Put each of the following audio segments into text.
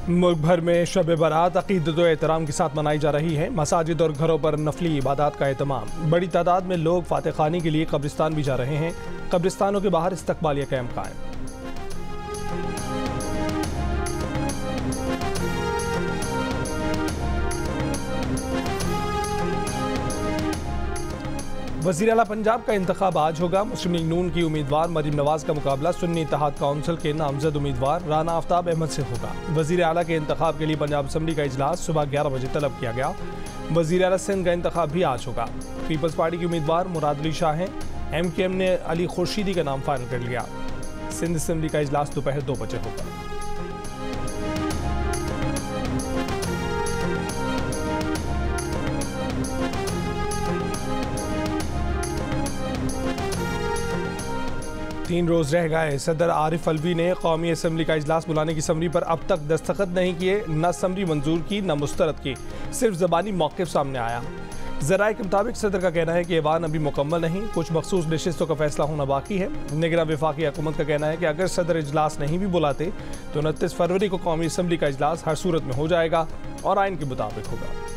मुल्क भर में शब बारात अक़ीदत व एहतराम के साथ मनाई जा रही है। मसाजिद और घरों पर नफली इबादत का एहतमाम। बड़ी तादाद में लोग फातिह खानी के लिए कब्रिस्तान भी जा रहे हैं। कब्रिस्तानों के बाहर इस्तकबालिया कैंप कायम। वज़ीर आला पंजाब का इंतखाब आज होगा। मुस्लिम लीग नून की उम्मीदवार मरीम नवाज का मुकाबला सुन्नी इत्तेहाद काउंसिल के नामजद उम्मीदवार राना आफ्ताब अहमद से होगा। वज़ीर आला के इंतखाब के लिए पंजाब असम्बली का इजलास सुबह 11 बजे तलब किया गया। वज़ीर आला सिंध का इंतखाब भी आज होगा। पीपल्स पार्टी की उम्मीदवार मुराद अली शाह हैं। MKM ने अली खुर्शीदी का नाम फाइनल कर लिया। सिंध असम्बली का इजलास दोपहर 2 बजे होगा। तीन रोज रह गए। सदर आरिफ अलवी ने कौमी असम्बली का इजलास बुलाने की समरी पर अब तक दस्तखत नहीं किए। न समरी मंजूर की न मुस्तरद की, सिर्फ ज़बानी मौक़िफ़ सामने आया। ज़राए के मुताबिक सदर का कहना है कि ऐवान अभी मुकम्मल नहीं, कुछ मखसूस नशिस्तों का फैसला होना बाकी है। निगरान वफाकी हुकूमत का कहना है कि अगर सदर इजलास नहीं भी बुलाते तो 29 फरवरी को कौमी असम्बली का इजलास हर सूरत में हो जाएगा और आइन के मुताबिक होगा।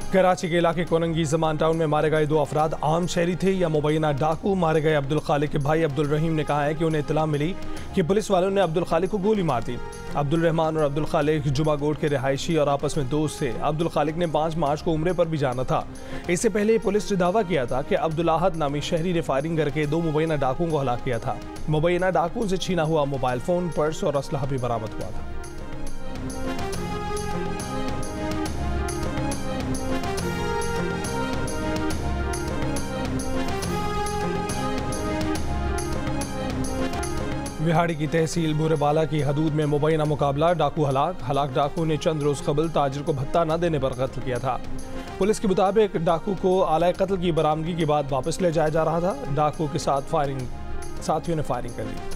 कराची के इलाके कोरंगी जमान टाउन में मारे गए 2 अफराद आम शहरी थे या मुबैना डाकू। मारे गए अब्दुल खालिक के भाई अब्दुल रहीम ने कहा है कि उन्हें इत्तला मिली कि पुलिस वालों ने अब्दुल खालिक को गोली मार दी। अब्दुल रहमान और अब्दुल खालिक जुमागोट के रिहायशी और आपस में दोस्त थे। अब्दुल खालिक ने 5 मार्च को उम्रे पर भी जाना था। इससे पहले पुलिस ने दावा किया था कि अब्दुल आहद नामी शहरी ने फायरिंग करके 2 मुबैना डाकुओं को हलाक किया था। मुबैना डाकुओं से छीना हुआ मोबाइल फ़ोन, पर्स और असलहा भी बरामद हुआ था। बिहाड़ी की तहसील बुरेबाला की हदूद में मुबैना मुकाबला, डाकू हलाक डाकू ने चंद रोज कबल ताजिर को भत्ता न देने पर कत्ल किया था। पुलिस के मुताबिक डाकू को आला कत्ल की बरामदगी के बाद वापस ले जाया जा रहा था। डाकू के साथ साथियों ने फायरिंग कर दी।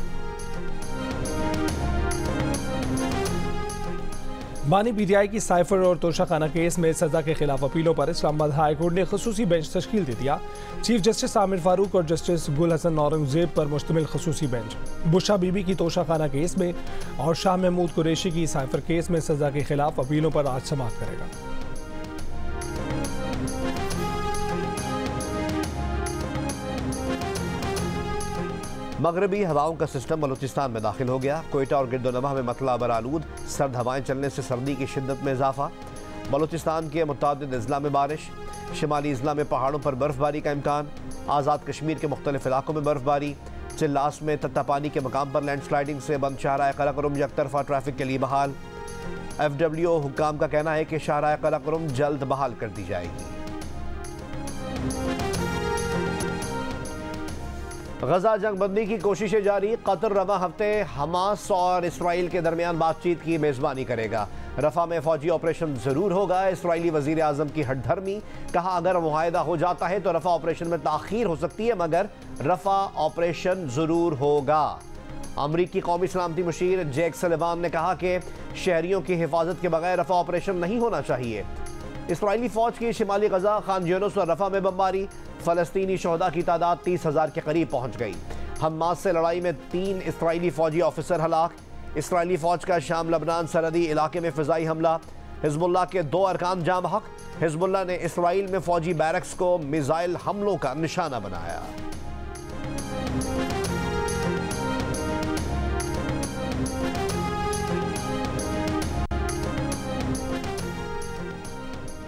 बानी PTI की साइफर और तोशाखाना केस में सजा के खिलाफ अपीलों पर इस्लामाबाद हाई कोर्ट ने खसूसी बेंच तश्कील दे दिया। चीफ जस्टिस आमिर फारूक और जस्टिस गुल हसन औरंगजेब पर मुश्तमिल खसूसी बेंच बुशा बीबी की तोशाखाना केस में और शाह महमूद कुरैशी की साइफर केस में सजा के खिलाफ अपीलों पर आज समाअत करेगा। मगरबी हवाओं का सिस्टम बलूचिस्तान में दाखिल हो गया। कोयटा और गिरदोनवा में मतला बरालूद, सर्द हवाएं चलने से सर्दी की शिद्दत में इजाफा। बलूचिस्तान के मुतअद्दिद अजला में बारिश, शिमाली अजला में पहाड़ों पर बर्फबारी का इम्कान। आज़ाद कश्मीर के मुख्तलिफ इलाकों में बर्फबारी। चिल्लास में तत्तापानी के मकाम पर लैंडस्लाइडिंग से बंद शाहराह कराकोरम यकतरफा ट्रैफिक के लिए बहाल। FWO हुक्काम का कहना है कि शाहराह कराकोरम जल्द बहाल कर दी जाएगी। गजा जंगबंदी की कोशिशें जारी। कतर रवा हफ्ते हमास और इसराइल के दरमियान बातचीत की मेज़बानी करेगा। रफा में फौजी ऑपरेशन जरूर होगा। इसराइली वजीर आजम की हठधर्मी, कहा अगर मुआहदा हो जाता है तो रफा ऑपरेशन में ताखीर हो सकती है, मगर रफा ऑपरेशन जरूर होगा। अमरीकी कौमी सलामती मुशीर जैक सलिवान ने कहा कि शहरियों की हिफाजत के बगैर रफा ऑपरेशन नहीं होना चाहिए। इसराइली फौज की शिमाली गजा, खान यूनुस और रफा में बमबारी। फ़लस्तीनी शहदा की तादाद 30,000 के करीब पहुंच गई। हमास से लड़ाई में 3 इसराइली फौजी ऑफिसर हलाक। इसराइली फौज का शाम लबनान सरहदी इलाके में फ़िज़ाई हमला। हिज़्बुल्लाह के 2 अरकान जाम हक। हिज़्बुल्लाह ने इसराइल में फौजी बैरक्स को मिसाइल हमलों का निशाना बनाया।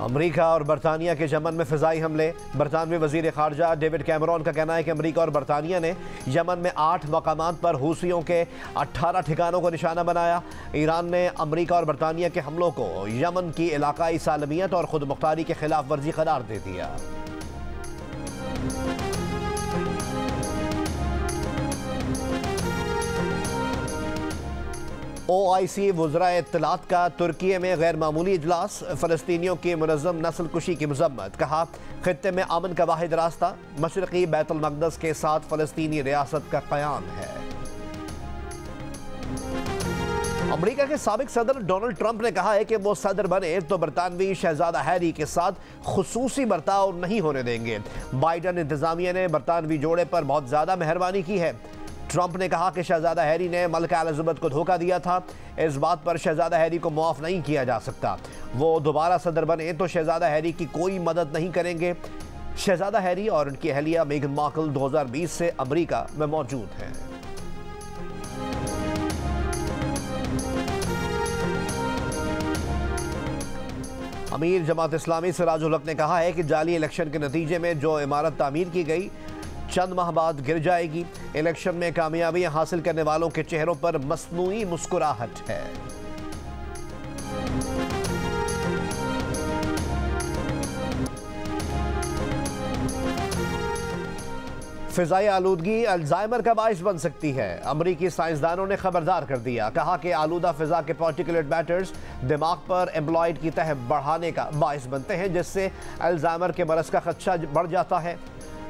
अमरीका और बरतानिया के यमन में फ़िज़ाई हमले। बरतानवी वज़ीर ख़ारजा डेविड कैमरॉन का कहना है कि अमरीका और बरतानिया ने यमन में 8 मकामात पर हूसियों के 18 ठिकानों को निशाना बनाया। ईरान ने अमरीका और बरतानिया के हमलों को यमन की इलाकाई सालमियत और खुद मुख्तारी के खिलाफ वर्जी करार दे दिया। OIC वज़रा इत्तलात का तुर्की में गैर मामूली इजलास। फ़लस्तीनियों की मुनज़्ज़म नस्ल कुशी की मज़म्मत, कहा खित्ते में अमन का वाहिद रास्ता मशरक़ी बैतुल मक़दस के साथ फ़लस्तीनी रियासत का क़याम है। अमेरिका के साबिक सदर डोनाल्ड ट्रंप ने कहा है कि वो सदर बने तो बरतानवी शहजादा हैरी के साथ खुसूसी बर्ताव नहीं होने देंगे। बाइडन इंतजामिया ने बरतानवी जोड़े पर बहुत ज्यादा मेहरबानी की है। ट्रंप ने कहा कि शहजादा हैरी ने मलका एलिजाबेथ को धोखा दिया था। इस बात पर शहजादा हैरी को माफ नहीं किया जा सकता। वो दोबारा सदर बने तो शहजादा हैरी की कोई मदद नहीं करेंगे। शहजादा हैरी और उनकी अहलिया मेगन मार्कल 2020 से अमेरिका में मौजूद हैं। अमीर जमात इस्लामी सिराजुल हक ने कहा है कि जाली इलेक्शन के नतीजे में जो इमारत तामीर की गई चंद माह बाद गिर जाएगी। इलेक्शन में कामयाबी हासिल करने वालों के चेहरों पर मसनूई मुस्कुराहट है। फिजाई आलूदगी अल्जाइमर का बाइस बन सकती है। अमरीकी साइंसदानों ने खबरदार कर दिया। कहा कि आलूदा फिजा के पार्टिकुलेट मैटर्स दिमाग पर एम्ब्लॉयड की तह बढ़ाने का बाइस बनते हैं, जिससे अल्जाइमर के मरज का खदशा बढ़ जाता है।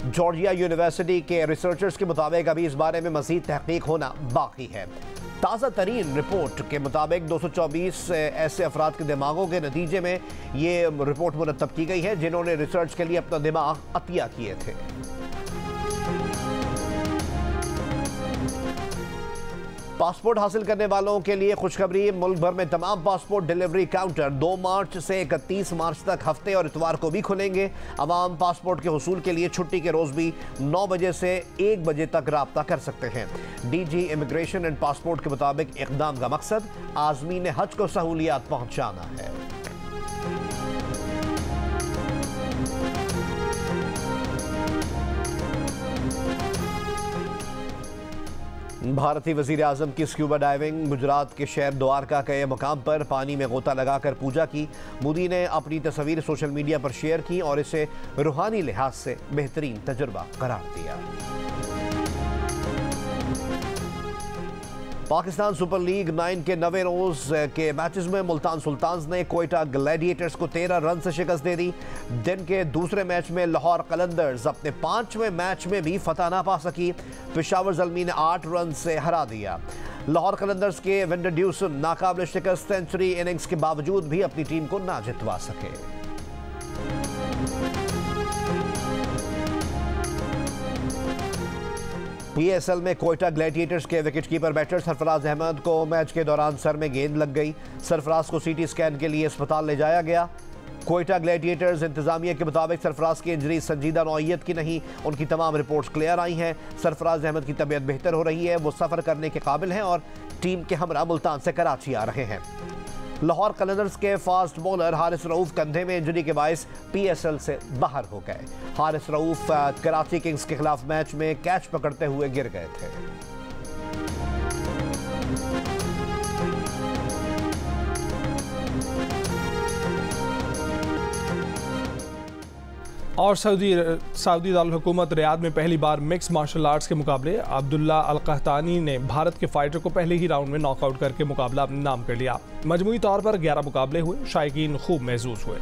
जॉर्जिया यूनिवर्सिटी के रिसर्चर्स के मुताबिक अभी इस बारे में मजीद तहकीक होना बाकी है। ताज़ा तरीन रिपोर्ट के मुताबिक 224 ऐसे अफराद के दिमागों के नतीजे में ये रिपोर्ट मुरतब की गई है जिन्होंने रिसर्च के लिए अपना दिमाग अतिया किए थे। पासपोर्ट हासिल करने वालों के लिए खुशखबरी। मुल्क भर में तमाम पासपोर्ट डिलीवरी काउंटर 2 मार्च से 31 मार्च तक हफ्ते और इतवार को भी खुलेंगे। अवाम पासपोर्ट के हुसूल के लिए छुट्टी के रोज भी 9 बजे से 1 बजे तक राब्ता कर सकते हैं। डीजी इमिग्रेशन एंड पासपोर्ट के मुताबिक इक़दाम का मकसद आज़मीन हज को सहूलियात पहुंचाना है। भारतीय वज़ीर आज़म की स्क्यूबा डाइविंग। गुजरात के शहर द्वारका के मुकाम पर पानी में गोता लगाकर पूजा की। मोदी ने अपनी तस्वीर सोशल मीडिया पर शेयर की और इसे रूहानी लिहाज से बेहतरीन तजुर्बा करार दिया। पाकिस्तान सुपर लीग 9 के 9वें रोज के मैचेस में मुल्तान सुल्तान्स ने कोयटा ग्लैडिएटर्स को 13 रन से शिकस्त दे दी। दिन के दूसरे मैच में लाहौर कलंदर्स अपने 5वें मैच में भी फतह ना पा सकी। पेशावर ज़ल्मी ने 8 रन से हरा दिया। लाहौर कलंदर्स के विंडर ड्यूसन नाकाबिल शिकस्त सेंचुरी इनिंग्स के बावजूद भी अपनी टीम को ना जितवा सके। पीएसएल में कोयटा ग्लैडिएटर्स के विकेटकीपर बैटर सरफराज अहमद को मैच के दौरान सर में गेंद लग गई। सरफराज को सीटी स्कैन के लिए अस्पताल ले जाया गया। कोयटा ग्लैडिएटर्स इंतजामिया के मुताबिक सरफराज की इंजरी संजीदा नौइयत की नहीं, उनकी तमाम रिपोर्ट्स क्लियर आई हैं। सरफराज अहमद की तबीयत बेहतर हो रही है, वो सफ़र करने के काबिल हैं और टीम के हमरा मुल्तान से कराची आ रहे हैं। लाहौर कलंदर्स के फास्ट बॉलर हारिस रऊफ कंधे में इंजरी के बायस पीएसएल से बाहर हो गए। हारिस रऊफ कराची किंग्स के खिलाफ मैच में कैच पकड़ते हुए गिर गए थे। और सऊदी दारुल-हुकूमत रियाद में पहली बार मिक्स मार्शल आर्ट्स के मुकाबले अब्दुल्ला अल कहतानी ने भारत के फाइटर को पहले ही राउंड में नॉकआउट करके मुकाबला अपने नाम कर लिया। मजमूई तौर पर 11 मुकाबले हुए, शायकीन खूब महसूस हुए।